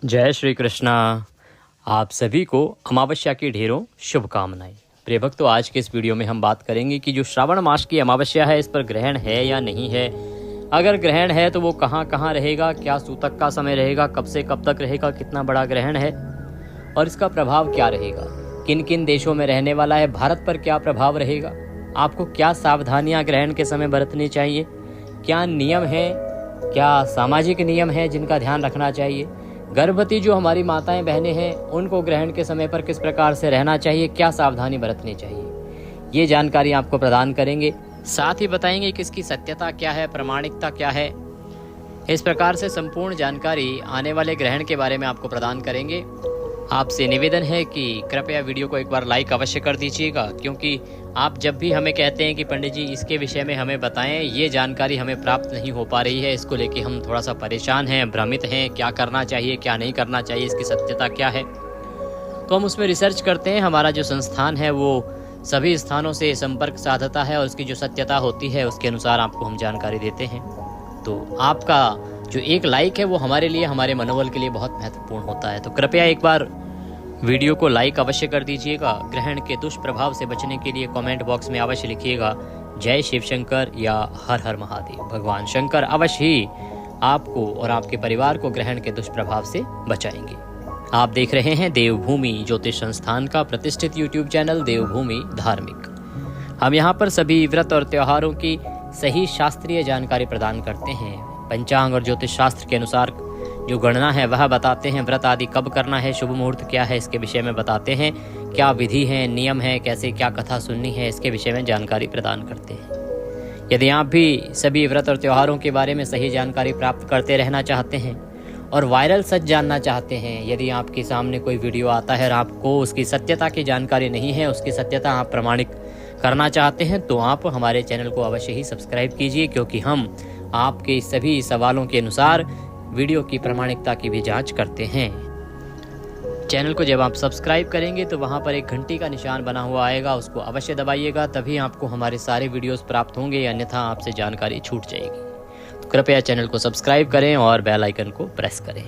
जय श्री कृष्णा। आप सभी को अमावस्या की ढेरों शुभकामनाएं। प्रिय भक्तों, आज के इस वीडियो में हम बात करेंगे कि जो श्रावण मास की अमावस्या है, इस पर ग्रहण है या नहीं है। अगर ग्रहण है तो वो कहाँ कहाँ रहेगा, क्या सूतक का समय रहेगा, कब से कब तक रहेगा, कितना बड़ा ग्रहण है और इसका प्रभाव क्या रहेगा, किन किन देशों में रहने वाला है, भारत पर क्या प्रभाव रहेगा, आपको क्या सावधानियां ग्रहण के समय बरतनी चाहिए, क्या नियम है, क्या सामाजिक नियम है जिनका ध्यान रखना चाहिए, गर्भवती जो हमारी माताएं बहनें हैं उनको ग्रहण के समय पर किस प्रकार से रहना चाहिए, क्या सावधानी बरतनी चाहिए, ये जानकारी आपको प्रदान करेंगे। साथ ही बताएंगे कि इसकी सत्यता क्या है, प्रामाणिकता क्या है। इस प्रकार से संपूर्ण जानकारी आने वाले ग्रहण के बारे में आपको प्रदान करेंगे। आपसे निवेदन है कि कृपया वीडियो को एक बार लाइक अवश्य कर दीजिएगा, क्योंकि आप जब भी हमें कहते हैं कि पंडित जी इसके विषय में हमें बताएं, ये जानकारी हमें प्राप्त नहीं हो पा रही है, इसको लेके हम थोड़ा सा परेशान हैं, भ्रमित हैं, क्या करना चाहिए क्या नहीं करना चाहिए, इसकी सत्यता क्या है। तो हम उसमें रिसर्च करते हैं। हमारा जो संस्थान है वो सभी स्थानों से संपर्क साधता है और उसकी जो सत्यता होती है उसके अनुसार आपको हम जानकारी देते हैं। तो आपका जो एक लाइक है वो हमारे लिए, हमारे मनोबल के लिए बहुत महत्वपूर्ण होता है। तो कृपया एक बार वीडियो को लाइक अवश्य कर दीजिएगा। ग्रहण के दुष्प्रभाव से बचने के लिए कमेंट बॉक्स में अवश्य लिखिएगा जय शिव शंकर या हर हर महादेव। भगवान शंकर अवश्य ही आपको और आपके परिवार को ग्रहण के दुष्प्रभाव से बचाएंगे। आप देख रहे हैं देवभूमि ज्योतिष संस्थान का प्रतिष्ठित यूट्यूब चैनल देवभूमि धार्मिक। हम यहाँ पर सभी व्रत और त्योहारों की सही शास्त्रीय जानकारी प्रदान करते हैं। पंचांग और ज्योतिष शास्त्र के अनुसार जो गणना है वह बताते हैं, व्रत आदि कब करना है, शुभ मुहूर्त क्या है इसके विषय में बताते हैं, क्या विधि है, नियम है, कैसे क्या कथा सुननी है, इसके विषय में जानकारी प्रदान करते हैं। यदि आप भी सभी व्रत और त्योहारों के बारे में सही जानकारी प्राप्त करते रहना चाहते हैं और वायरल सच जानना चाहते हैं, यदि आपके सामने कोई वीडियो आता है और आपको उसकी सत्यता की जानकारी नहीं है, उसकी सत्यता आप प्रमाणित करना चाहते हैं, तो आप हमारे चैनल को अवश्य ही सब्सक्राइब कीजिए, क्योंकि हम आपके सभी सवालों के अनुसार वीडियो की प्रामाणिकता की भी जांच करते हैं। चैनल को जब आप सब्सक्राइब करेंगे तो वहां पर एक घंटी का निशान बना हुआ आएगा, उसको अवश्य दबाइएगा, तभी आपको हमारे सारे वीडियोस प्राप्त होंगे, अन्यथा आपसे जानकारी छूट जाएगी। तो कृपया चैनल को सब्सक्राइब करें और बेल आइकन को प्रेस करें।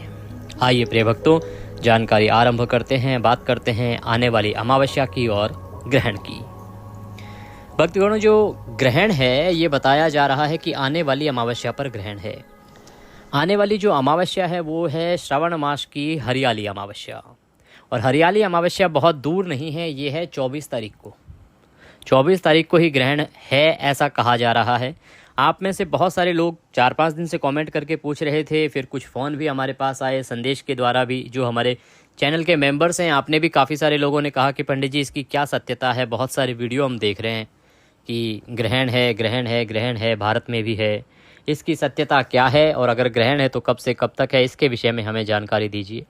आइए प्रिय भक्तों, जानकारी आरंभ करते हैं। बात करते हैं आने वाली अमावस्या की और ग्रहण की। भक्तगणों, जो ग्रहण है ये बताया जा रहा है कि आने वाली अमावस्या पर ग्रहण है। आने वाली जो अमावस्या है वो है श्रावण मास की हरियाली अमावस्या। और हरियाली अमावस्या बहुत दूर नहीं है, ये है 24 तारीख को। 24 तारीख को ही ग्रहण है ऐसा कहा जा रहा है। आप में से बहुत सारे लोग 4-5 दिन से कमेंट करके पूछ रहे थे, फिर कुछ फ़ोन भी हमारे पास आए, संदेश के द्वारा भी। जो हमारे चैनल के मेंबर्स हैं, आपने भी काफ़ी सारे लोगों ने कहा कि पंडित जी इसकी क्या सत्यता है। बहुत सारे वीडियो हम देख रहे हैं कि ग्रहण है, ग्रहण है, ग्रहण है, भारत में भी है, इसकी सत्यता क्या है, और अगर ग्रहण है तो कब से कब तक है, इसके विषय में हमें जानकारी दीजिए।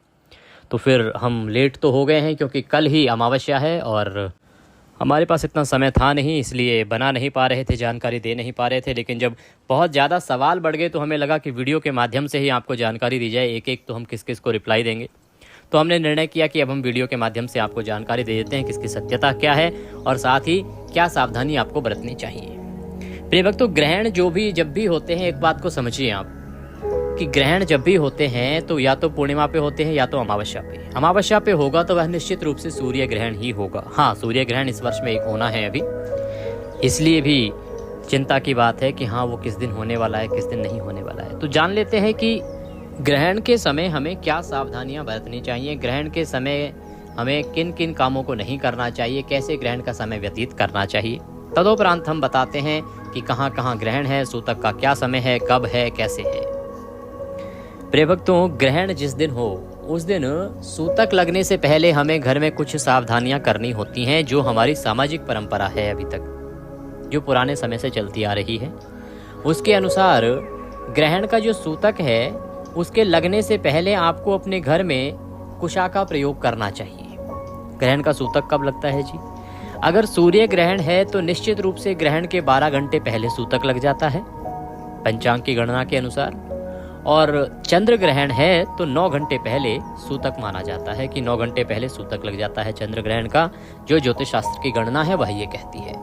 तो फिर हम लेट तो हो गए हैं, क्योंकि कल ही अमावस्या है और हमारे पास इतना समय था नहीं, इसलिए बना नहीं पा रहे थे, जानकारी दे नहीं पा रहे थे। लेकिन जब बहुत ज़्यादा सवाल बढ़ गए तो हमें लगा कि वीडियो के माध्यम से ही आपको जानकारी दी जाए, एक एक तो हम किस किस को रिप्लाई देंगे। तो हमने निर्णय किया कि अब हम वीडियो के माध्यम से आपको जानकारी दे देते हैं कि इसकी सत्यता क्या है और साथ ही क्या सावधानी आपको बरतनी चाहिए। प्रिय भक्तों, ग्रहण जब भी होते हैं, एक बात को समझिए आप कि ग्रहण जब भी होते हैं तो या तो पूर्णिमा पे होते हैं या तो अमावस्या पे। अमावस्या पे होगा तो वह निश्चित रूप से सूर्य ग्रहण ही होगा। हाँ, सूर्य ग्रहण इस वर्ष में एक होना है अभी, इसलिए भी चिंता की बात है कि हाँ वो किस दिन होने वाला है, किस दिन नहीं होने वाला है। तो जान लेते हैं कि ग्रहण के समय हमें क्या सावधानियां बरतनी चाहिए, ग्रहण के समय हमें किन किन कामों को नहीं करना चाहिए, कैसे ग्रहण का समय व्यतीत करना चाहिए। तदोपरांत हम बताते हैं कि कहाँ कहाँ ग्रहण है, सूतक का क्या समय है, कब है, कैसे है। प्रिय भक्तों, ग्रहण जिस दिन हो उस दिन सूतक लगने से पहले हमें घर में कुछ सावधानियां करनी होती हैं, जो हमारी सामाजिक परंपरा है अभी तक, जो पुराने समय से चलती आ रही है। उसके अनुसार ग्रहण का जो सूतक है उसके लगने से पहले आपको अपने घर में कुशा का प्रयोग करना चाहिए। ग्रहण का सूतक कब लगता है जी? अगर सूर्य ग्रहण है तो निश्चित रूप से ग्रहण के 12 घंटे पहले सूतक लग जाता है पंचांग की गणना के अनुसार, और चंद्र ग्रहण है तो 9 घंटे पहले सूतक माना जाता है कि 9 घंटे पहले सूतक लग जाता है चंद्र ग्रहण का। जो ज्योतिष शास्त्र की गणना है वह ये कहती है।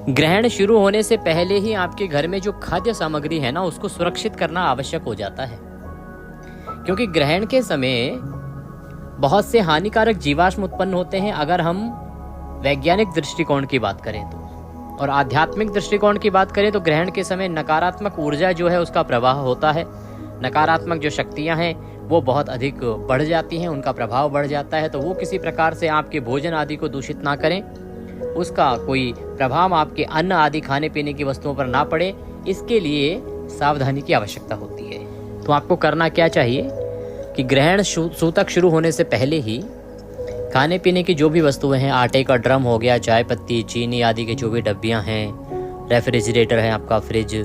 ग्रहण शुरू होने से पहले ही आपके घर में जो खाद्य सामग्री है ना, उसको सुरक्षित करना आवश्यक हो जाता है। क्योंकि ग्रहण के समय बहुत से हानिकारक जीवाश्म उत्पन्न होते हैं अगर हम वैज्ञानिक दृष्टिकोण की बात करें तो। और आध्यात्मिक दृष्टिकोण की बात करें तो ग्रहण के समय नकारात्मक ऊर्जा जो है उसका प्रवाह होता है, नकारात्मक जो शक्तियां हैं वो बहुत अधिक बढ़ जाती हैं, उनका प्रभाव बढ़ जाता है। तो वो किसी प्रकार से आपके भोजन आदि को दूषित ना करें, उसका कोई प्रभाव आपके अन्न आदि खाने पीने की वस्तुओं पर ना पड़े, इसके लिए सावधानी की आवश्यकता होती है। तो आपको करना क्या चाहिए कि ग्रहण सूतक शुरू होने से पहले ही खाने पीने की जो भी वस्तुएं हैं, आटे का ड्रम हो गया, चाय पत्ती, चीनी आदि के जो भी डब्बियां हैं, रेफ्रिजरेटर है आपका फ्रिज,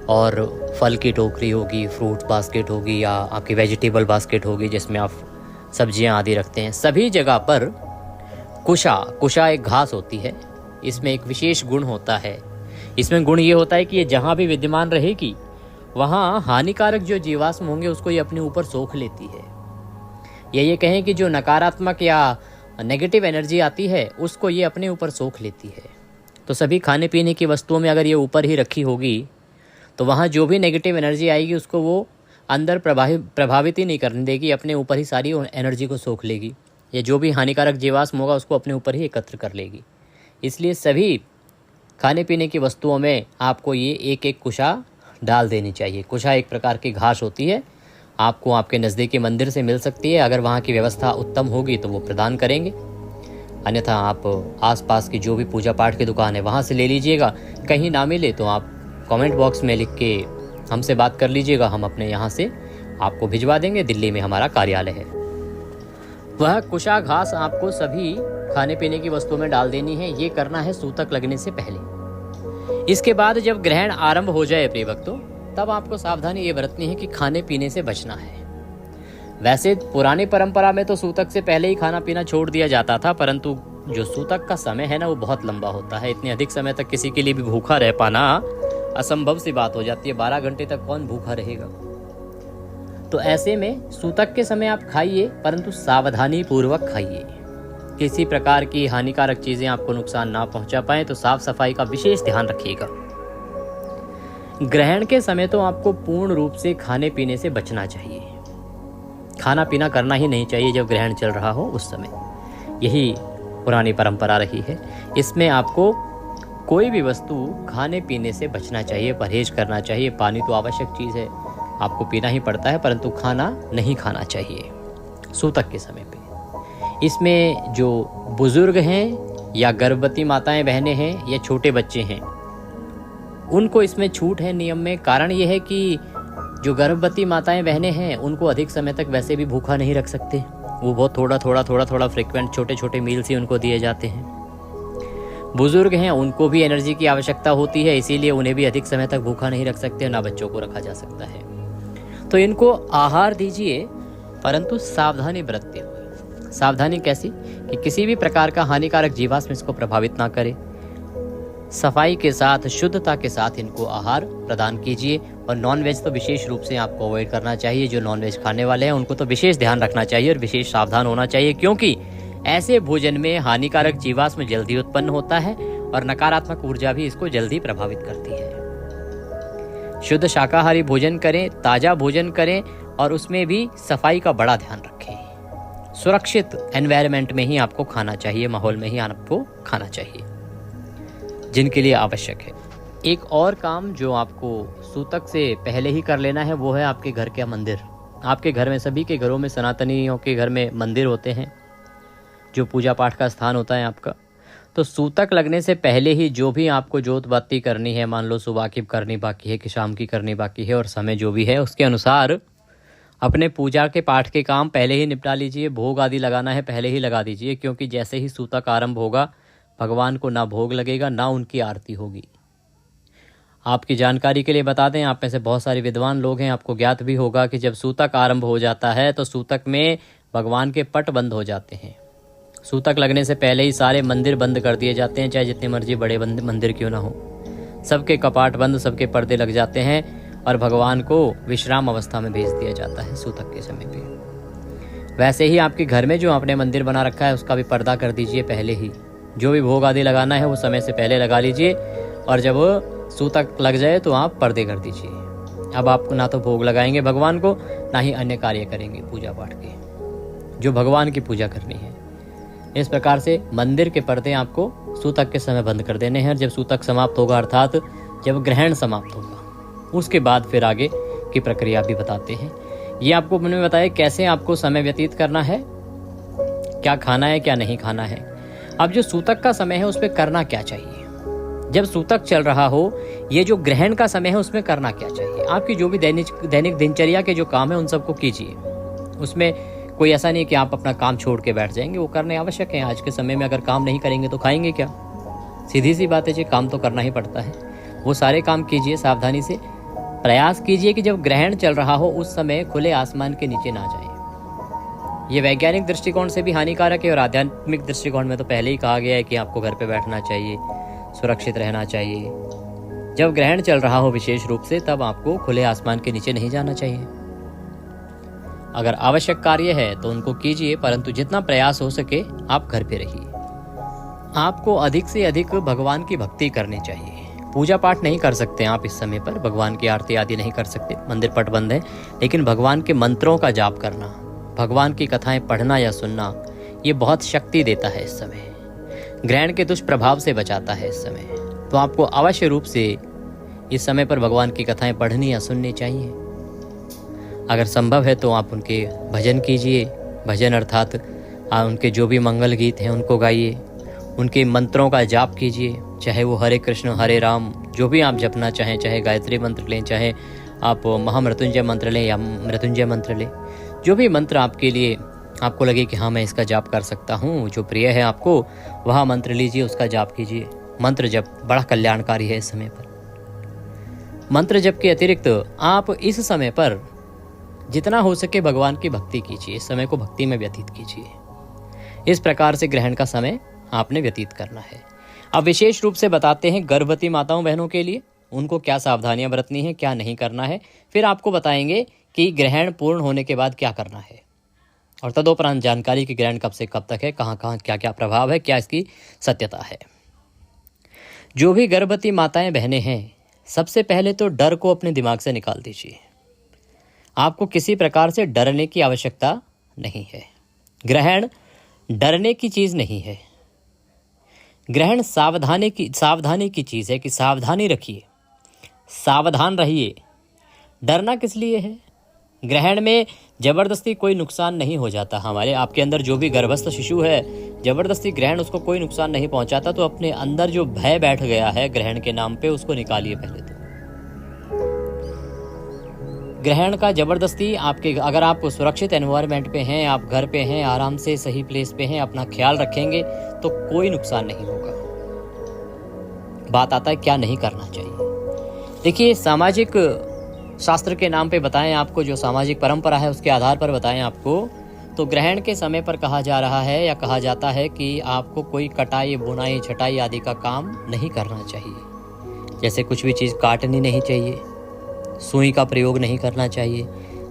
और फल की टोकरी होगी, फ्रूट बास्केट होगी, या आपकी वेजिटेबल बास्केट होगी जिसमें आप सब्जियां आदि रखते हैं, सभी जगह पर कुशा एक घास होती है। इसमें एक विशेष गुण होता है। इसमें गुण ये होता है कि ये जहाँ भी विद्यमान रहेगी वहाँ हानिकारक जो जीवाश्म होंगे उसको ये अपने ऊपर सोख लेती है, या ये कहें कि जो नकारात्मक या नेगेटिव एनर्जी आती है उसको ये अपने ऊपर सोख लेती है। तो सभी खाने पीने की वस्तुओं में अगर ये ऊपर ही रखी होगी तो वहाँ जो भी नेगेटिव एनर्जी आएगी उसको वो अंदर प्रभावित ही नहीं करने देगी, अपने ऊपर ही सारी एनर्जी को सोख लेगी, या जो भी हानिकारक जीवाश्म होगा उसको अपने ऊपर ही एकत्र कर लेगी। इसलिए सभी खाने पीने की वस्तुओं में आपको ये एक एक कुशा डाल देनी चाहिए। कुशा एक प्रकार की घास होती है, आपको आपके नज़दीकी मंदिर से मिल सकती है। अगर वहाँ की व्यवस्था उत्तम होगी तो वो प्रदान करेंगे, अन्यथा आप आसपास की जो भी पूजा पाठ की दुकान है वहाँ से ले लीजिएगा। कहीं ना मिले तो आप कमेंट बॉक्स में लिख के हमसे बात कर लीजिएगा, हम अपने यहाँ से आपको भिजवा देंगे। दिल्ली में हमारा कार्यालय है। वह कुशा घास आपको सभी खाने पीने की वस्तुओं में डाल देनी है। ये करना है सूतक लगने से पहले। इसके बाद जब ग्रहण आरंभ हो जाए प्रिय भक्तों, तब आपको सावधानी ये बरतनी है कि खाने पीने से बचना है। वैसे पुरानी परंपरा में तो सूतक से पहले ही खाना पीना छोड़ दिया जाता था, परंतु जो सूतक का समय है ना वो बहुत लंबा होता है। इतने अधिक समय तक किसी के लिए भी भूखा रह पाना असंभव सी बात हो जाती है। 12 घंटे तक कौन भूखा रहेगा। तो ऐसे में सूतक के समय आप खाइए, परंतु सावधानी पूर्वक खाइए। किसी प्रकार की हानिकारक चीजें आपको नुकसान ना पहुंचा पाए, तो साफ सफाई का विशेष ध्यान रखिएगा। ग्रहण के समय तो आपको पूर्ण रूप से खाने पीने से बचना चाहिए। खाना पीना करना ही नहीं चाहिए जब ग्रहण चल रहा हो उस समय। यही पुरानी परंपरा रही है। इसमें आपको कोई भी वस्तु खाने पीने से बचना चाहिए, परहेज करना चाहिए। पानी तो आवश्यक चीज़ है, आपको पीना ही पड़ता है, परंतु खाना नहीं खाना चाहिए सूतक के समय पे। इसमें जो बुजुर्ग हैं या गर्भवती माताएं बहनें हैं या छोटे बच्चे हैं, उनको इसमें छूट है नियम में। कारण ये है कि जो गर्भवती माताएं बहनें हैं उनको अधिक समय तक वैसे भी भूखा नहीं रख सकते। वो बहुत थोड़ा फ्रिक्वेंट छोटे छोटे मील्स ही उनको दिए जाते हैं। बुजुर्ग हैं, उनको भी एनर्जी की आवश्यकता होती है, इसीलिए उन्हें भी अधिक समय तक भूखा नहीं रख सकते, ना बच्चों को रखा जा सकता है। तो इनको आहार दीजिए, परंतु सावधानी बरतते हुए। सावधानी कैसी कि किसी भी प्रकार का हानिकारक जीवाश्म इसको प्रभावित ना करे। सफाई के साथ, शुद्धता के साथ इनको आहार प्रदान कीजिए। और नॉनवेज तो विशेष रूप से आपको अवॉइड करना चाहिए। जो नॉनवेज खाने वाले हैं उनको तो विशेष ध्यान रखना चाहिए और विशेष सावधान होना चाहिए, क्योंकि ऐसे भोजन में हानिकारक जीवाश्म जल्दी उत्पन्न होता है और नकारात्मक ऊर्जा भी इसको जल्दी प्रभावित करती है। शुद्ध शाकाहारी भोजन करें, ताजा भोजन करें, और उसमें भी सफाई का बड़ा ध्यान रखें। सुरक्षित एनवायरनमेंट में ही आपको खाना चाहिए, माहौल में ही आपको खाना चाहिए जिनके लिए आवश्यक है। एक और काम जो आपको सूतक से पहले ही कर लेना है वो है आपके घर का मंदिर। आपके घर में, सभी के घरों में, सनातनियों के घर में मंदिर होते हैं जो पूजा पाठ का स्थान होता है आपका। तो सूतक लगने से पहले ही जो भी आपको जोत बत्ती करनी है, मान लो सुबह की करनी बाकी है कि शाम की करनी बाकी है, और समय जो भी है उसके अनुसार अपने पूजा के पाठ के काम पहले ही निपटा लीजिए। भोग आदि लगाना है पहले ही लगा दीजिए, क्योंकि जैसे ही सूतक आरंभ होगा भगवान को ना भोग लगेगा ना उनकी आरती होगी। आपकी जानकारी के लिए बता दें, आप में से बहुत सारे विद्वान लोग हैं, आपको ज्ञात भी होगा कि जब सूतक आरंभ हो जाता है तो सूतक में भगवान के पट बंद हो जाते हैं। सूतक लगने से पहले ही सारे मंदिर बंद कर दिए जाते हैं, चाहे जितने मर्जी बड़े मंदिर क्यों ना हो। सबके कपाट बंद, सबके पर्दे लग जाते हैं और भगवान को विश्राम अवस्था में भेज दिया जाता है सूतक के समय पे। वैसे ही आपके घर में जो आपने मंदिर बना रखा है उसका भी पर्दा कर दीजिए पहले ही। जो भी भोग आदि लगाना है वो समय से पहले लगा लीजिए, और जब सूतक लग जाए तो आप पर्दे कर दीजिए। अब आप ना तो भोग लगाएंगे भगवान को, ना ही अन्य कार्य करेंगे पूजा पाठ के, जो भगवान की पूजा करनी है। इस प्रकार से मंदिर के पर्दे आपको सूतक के समय बंद कर देने हैं। जब सूतक समाप्त होगा, अर्थात जब ग्रहण समाप्त होगा, उसके बाद फिर आगे की प्रक्रिया भी बताते हैं। ये आपको मैंने बताया कैसे आपको समय व्यतीत करना है, क्या खाना है क्या नहीं खाना है। अब जो सूतक का समय है उस पर करना क्या चाहिए, जब सूतक चल रहा हो, ये जो ग्रहण का समय है उसमें करना क्या चाहिए। आपकी जो भी दैनिक दिनचर्या के जो काम है उन सबको कीजिए। उसमें कोई ऐसा नहीं कि आप अपना काम छोड़ के बैठ जाएंगे, वो करने आवश्यक है। आज के समय में अगर काम नहीं करेंगे तो खाएंगे क्या, सीधी सी बात है जी, काम तो करना ही पड़ता है। वो सारे काम कीजिए सावधानी से। प्रयास कीजिए कि जब ग्रहण चल रहा हो उस समय खुले आसमान के नीचे ना जाए। ये वैज्ञानिक दृष्टिकोण से भी हानिकारक है और आध्यात्मिक दृष्टिकोण में तो पहले ही कहा गया है कि आपको घर पे बैठना चाहिए, सुरक्षित रहना चाहिए। जब ग्रहण चल रहा हो विशेष रूप से, तब आपको खुले आसमान के नीचे नहीं जाना चाहिए। अगर आवश्यक कार्य है तो उनको कीजिए, परंतु जितना प्रयास हो सके आप घर पे रहिए। आपको अधिक से अधिक भगवान की भक्ति करनी चाहिए। पूजा पाठ नहीं कर सकते आप इस समय पर, भगवान की आरती आदि नहीं कर सकते, मंदिर पट बंद है, लेकिन भगवान के मंत्रों का जाप करना, भगवान की कथाएं पढ़ना या सुनना, ये बहुत शक्ति देता है इस समय, ग्रहण के दुष्प्रभाव से बचाता है इस समय। तो आपको अवश्य रूप से इस समय पर भगवान की कथाएं पढ़नी या सुननी चाहिए। अगर संभव है तो आप उनके भजन कीजिए। भजन अर्थात उनके जो भी मंगल गीत हैं उनको गाइए, उनके मंत्रों का जाप कीजिए, चाहे वो हरे कृष्ण हरे राम जो भी आप जपना चाहें, चाहे गायत्री मंत्र लें, चाहे आप महामृत्युंजय मंत्र लें या मृत्युंजय मंत्र लें, जो भी मंत्र आपके लिए आपको लगे कि हाँ मैं इसका जाप कर सकता हूँ, जो प्रिय है आपको वह मंत्र लीजिए, उसका जाप कीजिए। मंत्र जप बड़ा कल्याणकारी है इस समय पर। मंत्र जप के अतिरिक्त आप इस समय पर जितना हो सके भगवान की भक्ति कीजिए, इस समय को भक्ति में व्यतीत कीजिए। इस प्रकार से ग्रहण का समय आपने व्यतीत करना है। अब विशेष रूप से बताते हैं गर्भवती माताओं बहनों के लिए उनको क्या सावधानियां बरतनी है, क्या नहीं करना है। फिर आपको बताएंगे कि ग्रहण पूर्ण होने के बाद क्या करना है, और तदोपरांत जानकारी कि ग्रहण कब से कब तक है, कहाँ कहाँ क्या क्या प्रभाव है, क्या इसकी सत्यता है। जो भी गर्भवती माताएं बहनें हैं, सबसे पहले तो डर को अपने दिमाग से निकाल दीजिए। आपको किसी प्रकार से डरने की आवश्यकता नहीं है। ग्रहण डरने की चीज़ नहीं है। ग्रहण सावधानी की चीज़ है कि सावधानी रखिए, सावधान रहिए। डरना किस लिए है? ग्रहण में जबरदस्ती कोई नुकसान नहीं हो जाता। हमारे आपके अंदर जो भी गर्भस्थ शिशु है, जबरदस्ती ग्रहण उसको कोई नुकसान नहीं पहुंचाता। तो अपने अंदर जो भय बैठ गया है ग्रहण के नाम पे, उसको निकालिए पहले तो। ग्रहण का जबरदस्ती आपके, अगर आप सुरक्षित एनवायरनमेंट पे हैं, आप घर पे हैं, आराम से सही प्लेस पे हैं, अपना ख्याल रखेंगे तो कोई नुकसान नहीं होगा। बात आता है क्या नहीं करना चाहिए। देखिए, सामाजिक शास्त्र के नाम पे बताएं आपको, जो सामाजिक परंपरा है उसके आधार पर बताएं आपको, तो ग्रहण के समय पर कहा जा रहा है या कहा जाता है कि आपको कोई कटाई, बुनाई, छटाई आदि का काम नहीं करना चाहिए। जैसे कुछ भी चीज़ काटनी नहीं चाहिए, सुई का प्रयोग नहीं करना चाहिए,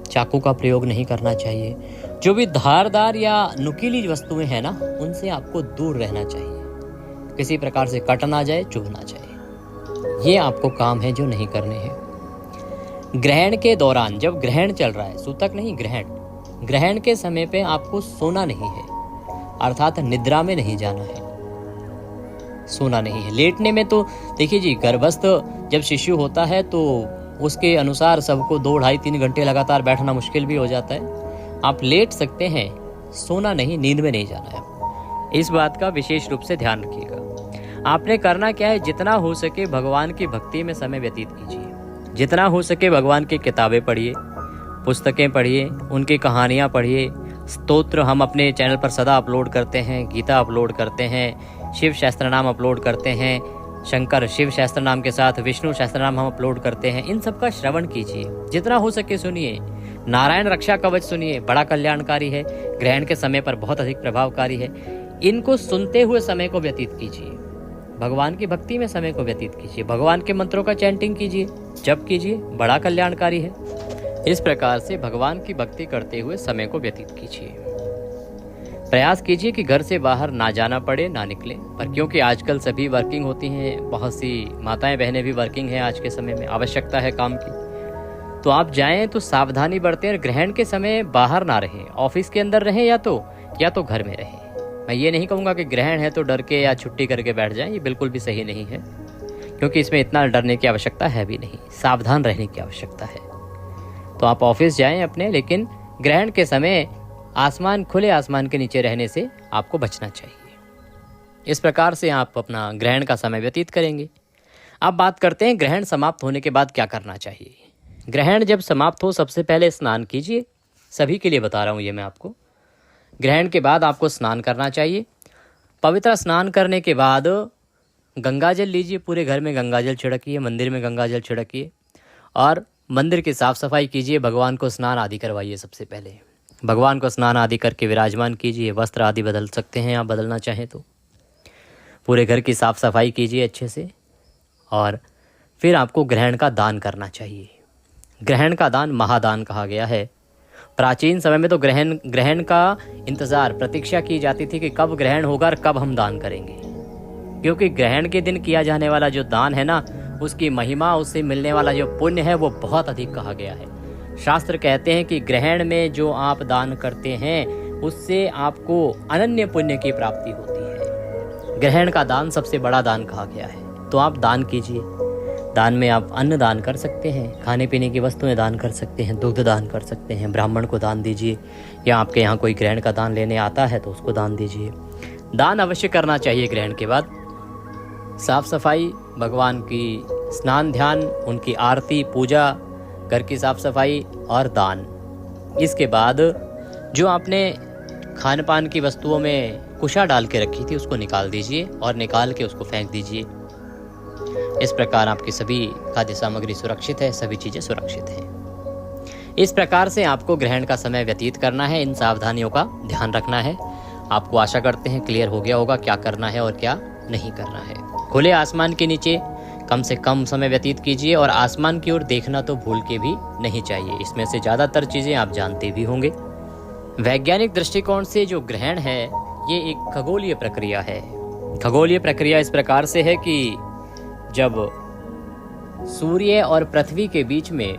चाकू का प्रयोग नहीं करना चाहिए। जो भी धारदार या नुकीली वस्तुएं हैं ना, उनसे आपको दूर रहना चाहिए। किसी प्रकार से कट ना जाए, चुभ ना जाए, ये आपको काम है जो नहीं करने हैं। ग्रहण के दौरान, जब ग्रहण चल रहा है, सूतक नहीं ग्रहण के समय पे आपको सोना नहीं है, अर्थात निद्रा में नहीं जाना है, सोना नहीं है। लेटने में तो देखिए जी, गर्भस्थ जब शिशु होता है तो उसके अनुसार सबको 2, 2.5, 3 घंटे लगातार बैठना मुश्किल भी हो जाता है। आप लेट सकते हैं, सोना नहीं, नींद में नहीं जाना है। इस बात का विशेष रूप से ध्यान रखिएगा। आपने करना क्या है, जितना हो सके भगवान की भक्ति में समय व्यतीत कीजिए। जितना हो सके भगवान की किताबें पढ़िए, पुस्तकें पढ़िए, उनकी कहानियाँ पढ़िए। स्तोत्र हम अपने चैनल पर सदा अपलोड करते हैं, गीता अपलोड करते हैं, शिव शास्त्र नाम अपलोड करते हैं, शंकर शिव शास्त्र नाम के साथ विष्णु शास्त्र नाम हम अपलोड करते हैं। इन सब का श्रवण कीजिए, जितना हो सके सुनिए। नारायण रक्षा कवच सुनिए, बड़ा कल्याणकारी है, ग्रहण के समय पर बहुत अधिक प्रभावकारी है। इनको सुनते हुए समय को व्यतीत कीजिए, भगवान की भक्ति में समय को व्यतीत कीजिए, भगवान के मंत्रों का चैंटिंग कीजिए, जप कीजिए, बड़ा कल्याणकारी है। इस प्रकार से भगवान की भक्ति करते हुए समय को व्यतीत कीजिए। प्रयास कीजिए कि घर से बाहर ना जाना पड़े, ना निकले, पर क्योंकि आजकल सभी वर्किंग होती हैं, बहुत सी माताएं बहनें भी वर्किंग हैं आज के समय में, आवश्यकता है काम की, तो आप जाएं तो सावधानी बरतें और ग्रहण के समय बाहर ना रहें, ऑफिस के अंदर रहें या तो घर में रहें। मैं ये नहीं कहूँगा कि ग्रहण है तो डर के या छुट्टी करके बैठ जाएं, ये बिल्कुल भी सही नहीं है, क्योंकि इसमें इतना डरने की आवश्यकता है भी नहीं, सावधान रहने की आवश्यकता है। तो आप ऑफिस जाएं अपने, लेकिन ग्रहण के समय खुले आसमान के नीचे रहने से आपको बचना चाहिए। इस प्रकार से आप अपना ग्रहण का समय व्यतीत करेंगे। अब बात करते हैं ग्रहण समाप्त होने के बाद क्या करना चाहिए। ग्रहण जब समाप्त हो सबसे पहले स्नान कीजिए। सभी के लिए बता रहा हूँ ये मैं आपको। ग्रहण के बाद आपको स्नान करना चाहिए। पवित्र स्नान करने के बाद गंगाजल लीजिए, पूरे घर में गंगाजल छिड़किए, मंदिर में गंगाजल छिड़किए और मंदिर की साफ़ सफाई कीजिए। भगवान को स्नान आदि करवाइए। सबसे पहले भगवान को स्नान आदि करके विराजमान कीजिए। वस्त्र आदि बदल सकते हैं आप, बदलना चाहें तो। पूरे घर की साफ़ सफाई कीजिए अच्छे से और फिर आपको ग्रहण का दान करना चाहिए। ग्रहण का दान महादान कहा गया है। प्राचीन समय में तो ग्रहण का इंतज़ार, प्रतीक्षा की जाती थी कि कब ग्रहण होगा और कब हम दान करेंगे, क्योंकि ग्रहण के दिन किया जाने वाला जो दान है ना, उसकी महिमा, उससे मिलने वाला जो पुण्य है वो बहुत अधिक कहा गया है। शास्त्र कहते हैं कि ग्रहण में जो आप दान करते हैं उससे आपको अनन्य पुण्य की प्राप्ति होती है। ग्रहण का दान सबसे बड़ा दान कहा गया है, तो आप दान कीजिए। दान में आप अन्न दान कर सकते हैं, खाने पीने की वस्तुएं दान कर सकते हैं, दुग्ध दान कर सकते हैं, ब्राह्मण को दान दीजिए, या आपके यहाँ कोई ग्रहण का दान लेने आता है तो उसको दान दीजिए। दान अवश्य करना चाहिए। ग्रहण के बाद साफ सफाई, भगवान की स्नान ध्यान, उनकी आरती पूजा, घर की साफ सफाई और दान। इसके बाद जो आपने खान पान की वस्तुओं में कुशा डाल के रखी थी उसको निकाल दीजिए और निकाल के उसको फेंक दीजिए। इस प्रकार आपकी सभी खाद्य सामग्री सुरक्षित है, सभी चीज़ें सुरक्षित हैं। इस प्रकार से आपको ग्रहण का समय व्यतीत करना है। इन सावधानियों का ध्यान रखना है। आपको आशा करते हैं क्लियर हो गया होगा क्या करना है और क्या नहीं करना है। खुले आसमान के नीचे कम से कम समय व्यतीत कीजिए और आसमान की ओर देखना तो भूल के भी नहीं चाहिए। इसमें से ज़्यादातर चीज़ें आप जानते भी होंगे। वैज्ञानिक दृष्टिकोण से जो ग्रहण है ये एक खगोलीय प्रक्रिया है। खगोलीय प्रक्रिया इस प्रकार से है कि जब सूर्य और पृथ्वी के बीच में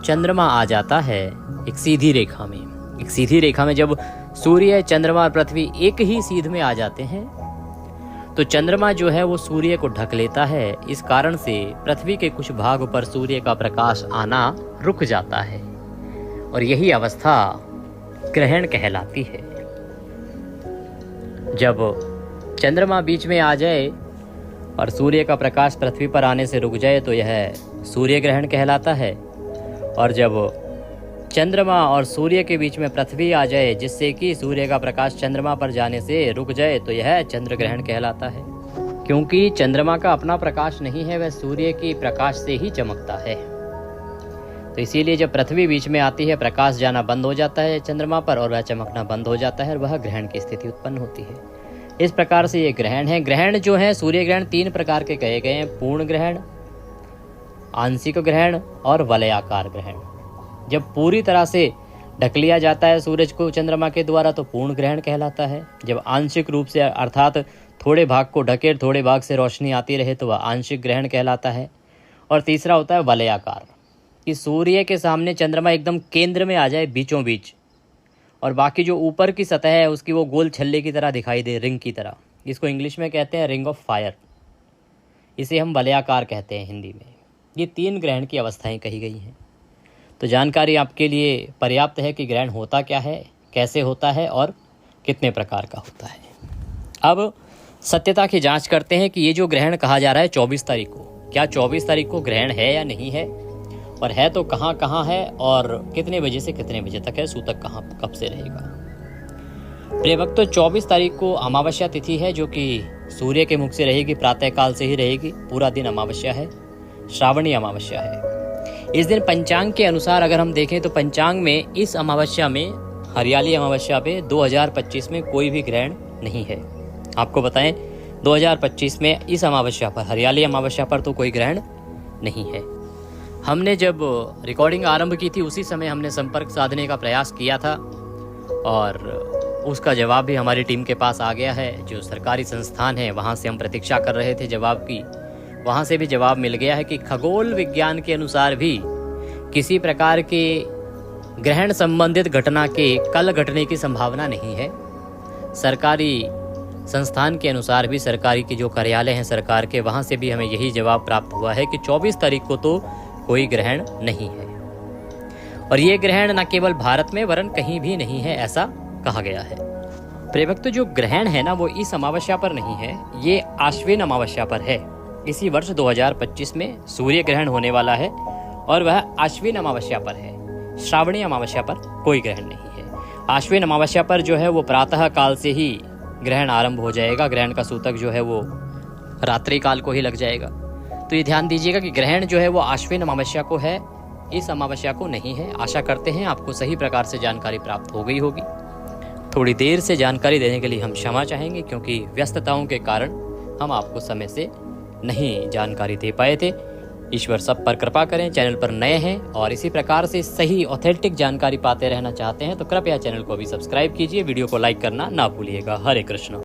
चंद्रमा आ जाता है एक सीधी रेखा में जब सूर्य, चंद्रमा और पृथ्वी एक ही सीध में आ जाते हैं तो चंद्रमा जो है वो सूर्य को ढक लेता है। इस कारण से पृथ्वी के कुछ भाग पर सूर्य का प्रकाश आना रुक जाता है और यही अवस्था ग्रहण कहलाती है। जब चंद्रमा बीच में आ जाए और सूर्य का प्रकाश पृथ्वी पर आने से रुक जाए तो यह सूर्य ग्रहण कहलाता है, और जब चंद्रमा और सूर्य के बीच में पृथ्वी आ जाए जिससे कि सूर्य का प्रकाश चंद्रमा पर जाने से रुक जाए तो यह चंद्र ग्रहण कहलाता है। क्योंकि चंद्रमा का अपना प्रकाश नहीं है, वह सूर्य की प्रकाश से ही चमकता है, तो इसीलिए जब पृथ्वी बीच में आती है प्रकाश जाना बंद हो जाता है चंद्रमा पर और वह चमकना बंद हो जाता है और वह ग्रहण की स्थिति उत्पन्न होती है। इस प्रकार से ये ग्रहण है। ग्रहण जो है सूर्य ग्रहण 3 प्रकार के कहे गए हैं: पूर्ण ग्रहण, आंशिक ग्रहण और वलयाकार ग्रहण। जब पूरी तरह से ढक लिया जाता है सूरज को चंद्रमा के द्वारा तो पूर्ण ग्रहण कहलाता है। जब आंशिक रूप से अर्थात थोड़े भाग को ढके, थोड़े भाग से रोशनी आती रहे तो वह आंशिक ग्रहण कहलाता है। और तीसरा होता है वलयाकार, कि सूर्य के सामने चंद्रमा एकदम केंद्र में आ जाए, बीचों बीच, और बाकी जो ऊपर की सतह है उसकी वो गोल छल्ले की तरह दिखाई दे, रिंग की तरह। इसको इंग्लिश में कहते हैं रिंग ऑफ फायर। इसे हम वलयाकार कहते हैं हिंदी में। ये 3 ग्रहण की अवस्थाएं कही गई हैं। तो जानकारी आपके लिए पर्याप्त है कि ग्रहण होता क्या है, कैसे होता है और कितने प्रकार का होता है। अब सत्यता की जांच करते हैं कि ये जो ग्रहण कहा जा रहा है 24 तारीख को, क्या 24 तारीख को ग्रहण है या नहीं है, और है तो कहाँ कहाँ है और कितने बजे से कितने बजे तक है, सूतक कहाँ कब से रहेगा। प्रिय भक्तों, 24 तारीख को अमावस्या तिथि है जो कि सूर्य के मुख से रहेगी, प्रातःकाल से ही रहेगी। पूरा दिन अमावस्या है, श्रावणी अमावस्या है। इस दिन पंचांग के अनुसार अगर हम देखें तो पंचांग में इस अमावस्या में, हरियाली अमावस्या पे 2025 में कोई भी ग्रहण नहीं है। आपको बताएं 2025 में इस अमावस्या पर, हरियाली अमावस्या पर तो कोई ग्रहण नहीं है। हमने जब रिकॉर्डिंग आरंभ की थी उसी समय हमने संपर्क साधने का प्रयास किया था और उसका जवाब भी हमारी टीम के पास आ गया है। जो सरकारी संस्थान है वहाँ से हम प्रतीक्षा कर रहे थे जवाब की, वहाँ से भी जवाब मिल गया है कि खगोल विज्ञान के अनुसार भी किसी प्रकार के ग्रहण संबंधित घटना के कल घटने की संभावना नहीं है। सरकारी संस्थान के अनुसार भी, सरकारी के जो कार्यालय हैं सरकार के, वहाँ से भी हमें यही जवाब प्राप्त हुआ है कि 24 तारीख को तो कोई ग्रहण नहीं है। और ये ग्रहण न केवल भारत में वरन कहीं भी नहीं है, ऐसा कहा गया है। प्रियभक्तों, जो ग्रहण है ना वो इस अमावस्या पर नहीं है, ये आश्विन अमावस्या पर है। इसी वर्ष 2025 में सूर्य ग्रहण होने वाला है और वह आश्विन अमावस्या पर है। श्रावणी अमावस्या पर कोई ग्रहण नहीं है। आश्विन अमावस्या पर जो है वो प्रातः काल से ही ग्रहण आरंभ हो जाएगा। ग्रहण का सूतक जो है वो रात्रि काल को ही लग जाएगा। तो ये ध्यान दीजिएगा कि ग्रहण जो है वो आश्विन अमावस्या को है, इस अमावस्या को नहीं है। आशा करते हैं आपको सही प्रकार से जानकारी प्राप्त हो गई होगी। थोड़ी देर से जानकारी देने के लिए हम क्षमा चाहेंगे, क्योंकि व्यस्तताओं के कारण हम आपको समय से नहीं जानकारी दे पाए थे। ईश्वर सब पर कृपा करें। चैनल पर नए हैं और इसी प्रकार से सही ऑथेंटिक जानकारी पाते रहना चाहते हैं तो कृपया चैनल को भी सब्सक्राइब कीजिए। वीडियो को लाइक करना ना भूलिएगा। हरे कृष्ण।